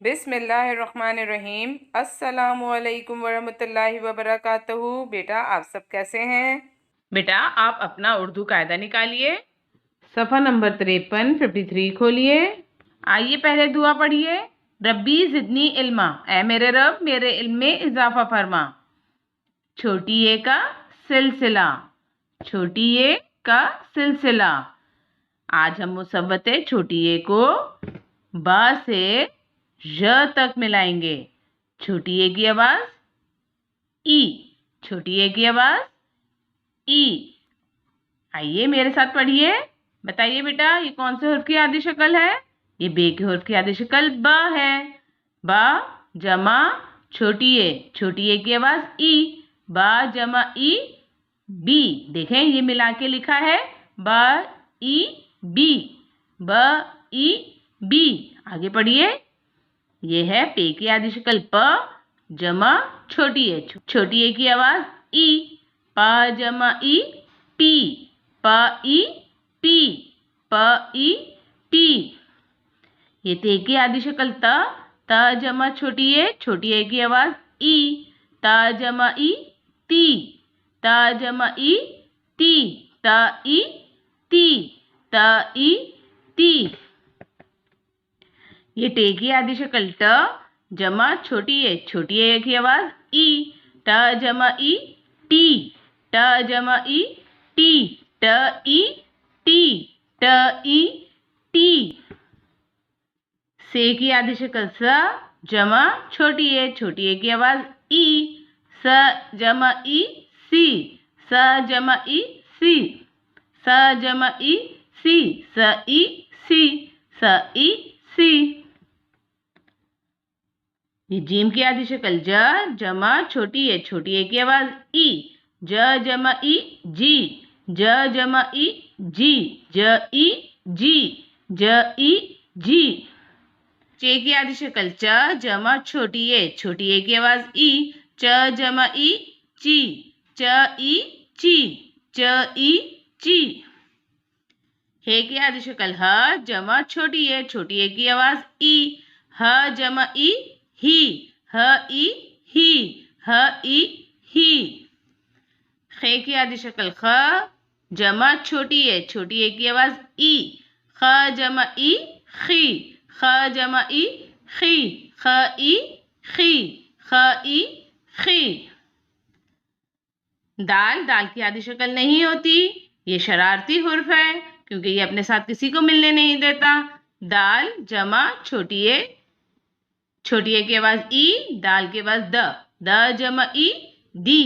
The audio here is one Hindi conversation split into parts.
बिस्मिल्लाहिर्रहमानिर्रहीम। अस्सलामुअलैकुम वरहमतुल्लाहि वबरकातुहू। बेटा आप सब कैसे हैं? बेटा आप अपना उर्दू कायदा निकालिए। सफ़ा नंबर 53 खोलिए। आइए पहले दुआ पढ़िए। रब्बी ज़िदनी इल्मा, ऐ मेरे रब मेरे इल्म में इजाफा फरमा। छोटी ए का सिलसिला, छोटी ए का सिलसिला। आज हम मुसव्वत छोटी ए को बा से ज तक मिलाएंगे। छोटी ए की आवाज ई, छोटी ए की आवाज ई। आइए मेरे साथ पढ़िए। बताइए बेटा ये कौन से हुर्फ की आदि शक्ल है? ये बे के हुर्फ की आदि शक्ल ब है। बा जमा छोटी ए की आवाज ई। बा जमा ई बी। देखें ये मिला के लिखा है ब ई बी, ब ई बी। आगे पढ़िए। ये है पे की आदि शक्ल प जमा छोटी ए की आवाज ई। प जमा ई पी, प ई पी, प ई पी। ये ते की आदि शक्ल त जमा छोटी ए की आवाज ई। त जमा ई ती, त जमा ई ती, त ई ती, त ई ती। ये टे की आदि शक्ल ट जमा छोटी ए की आवाज ई। ट जमा ई टी, ट जमा ई टी, ट ई टी, ट ई टी। से की आदि शक्ल स जमा छोटी ए की आवाज ई। स जमा ई सी, स जमा ई सी, स जमा ई सी, स ई सी, स ई सी। ये जीम की आदि शक्ल ज जमा छोटी ए की आवाज ई। ज जमा ई जी, ज जमा ई जी, ज ई जी, ज ई जी। चे की आदि शक्ल च जमा छोटी ए की आवाज ई। च जमा ई ची, च ई ची, च ई ची। हे की आदि शक्ल ह जमा छोटी ए की आवाज ई। ह जमा ई ही, ह ई ही, ह ई ही। खे की आदि शक्ल ख जमा छोटी ए की आवाज ई। ख जमा ई खी, ख जमा ई खी, ख ई खी, ख ई खी। दाल की आदि शक्ल नहीं होती। ये शरारती हुर्फ है क्योंकि ये अपने साथ किसी को मिलने नहीं देता। दाल जमा छोटी ए की आवाज ई। दाल की आवाज द जमा ई दी,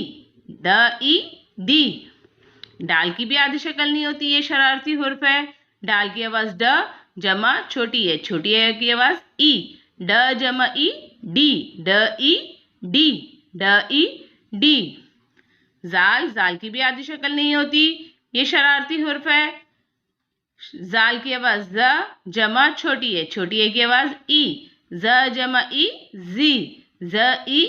द ई दी। डाल की भी आदि शक्ल नहीं होती। ये शरारती हुर्फ है। डाल की आवाज ड जमा छोटी ए की आवाज ई। ड जमा ई डी, ड ई डी, ड ई डी। जाल की भी आदि शक्ल नहीं होती। ये शरारती हुर्फ है। जाल की आवाज ज जमा छोटी ए की आवाज ई। ज जमा ई जी, ज ई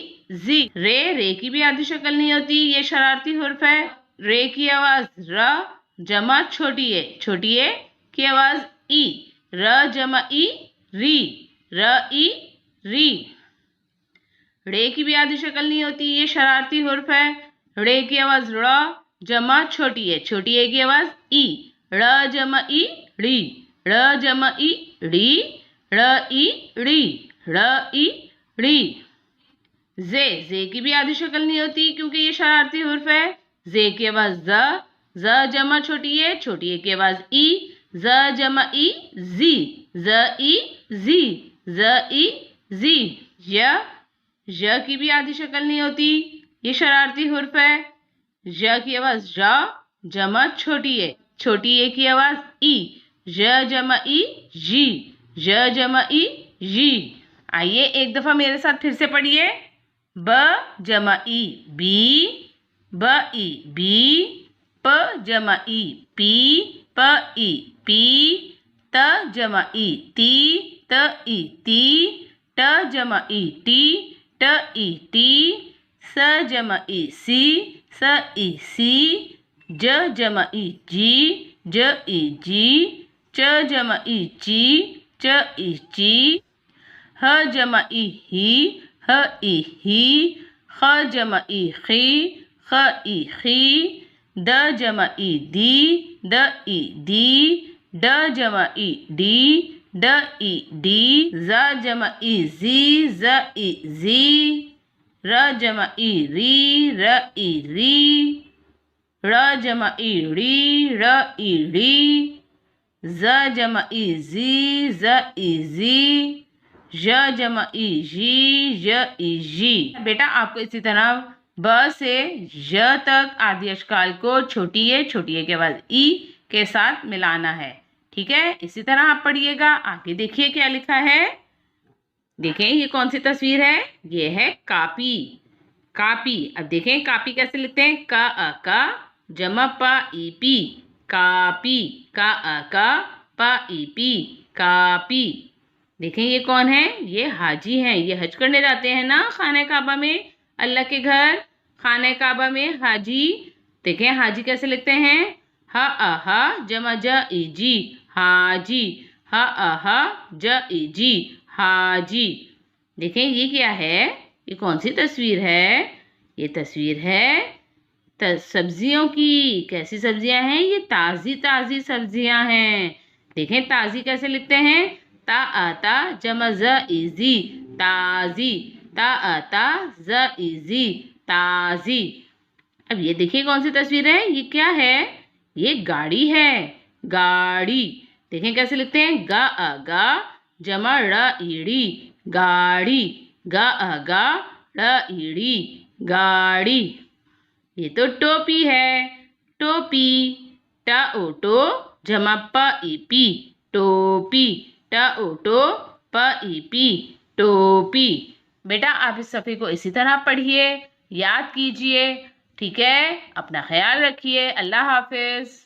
जी। रे की भी आदि शक्ल नहीं होती। ये शरारती हुर्फ है। रे की आवाज र जमा छोटी ए की आवाज ई। र जमा ई री, र ई री। रे की भी आदि शक्ल नहीं होती। ये शरारती हुर्फ है। रे की आवाज र जमा छोटी ए की आवाज ई। र जमा ई री, र जमा ई री, र ई री, र ई री। जे की भी आदि शक्ल नहीं होती क्योंकि ये शरारती हुर्फ है। जे की आवाज ज जमा छोटी ए की आवाज ई। ज जमा ई जी, ज ई जी, ज ई जी। य की भी आदि शक्ल नहीं होती। ये शरारती हुर्फ है। य की आवाज ज जमा छोटी ए की आवाज ई। ज जमा ई जी, ज जमा ई जी। आइए एक दफा मेरे साथ फिर से पढ़िए। ब जमा ई बी, ब ई बी। प जमा ई पी, प ई पी। त जमा ई ती, त ई ती। ट जमा ई टी, ट ई टी। स जमा ई सी, स ई सी। ज जमा ई जी, ज ई जी। च जमा ई ची, च ई ची। ह जमा ई ही, ह ई ही, ख जमा ई खी, ख ई खी, द जमा ई दी, द ई दी, ड जमा ई डी, ड ई डी, ज जमा ई जी, ज ई जी, र जमा ई री, र ई री, र जमा ई री, र ई री, ज जमा ई जी, ज ई जी, ज जमा ई जी, ज ई जी। बेटा आपको इसी तरह ब से ज तक आदि अश्काल को छोटी ए के बाद ई के साथ मिलाना है। ठीक है, इसी तरह आप पढ़िएगा। आगे देखिए क्या लिखा है। देखें ये कौन सी तस्वीर है, ये है कापी। कापी। अब देखें कापी कैसे लिखते हैं, का अ का जमा पा ई पी, कापी, का अ का पा ई पी, कापी। देखें ये कौन है, ये हाजी हैं, ये हज करने जाते हैं ना खाने काबा में, अल्लाह के घर खाने काबा में हाजी। देखें हाजी कैसे लिखते हैं, हा अ हा जमा ज ई जी, हाजी, हा अ हा ज ई जी, हाजी। देखें ये क्या है, ये कौन सी तस्वीर है, ये तस्वीर है सब्जियों की। कैसी सब्जियां हैं, ये ताज़ी ताज़ी सब्जियां हैं। देखें ताज़ी कैसे लिखते हैं, ता आता जमा ज इजी, ताज़ी, ता आता ज इजी, ताज़ी। अब ये देखिए कौन सी तस्वीर है, ये क्या है, ये गाड़ी है, गाड़ी। देखें कैसे लिखते हैं, गा अ गा जमा र ईड़ी, गाड़ी, गा अ गा र ईड़ी, गाड़ी। ये तो टोपी है, टोपी, टा ओटो जमा प ई पी, टोपी, टा ओटो प ई पी, टोपी। बेटा आप इस सफ़े को इसी तरह पढ़िए, याद कीजिए। ठीक है, अपना ख्याल रखिए। अल्लाह हाफिज़।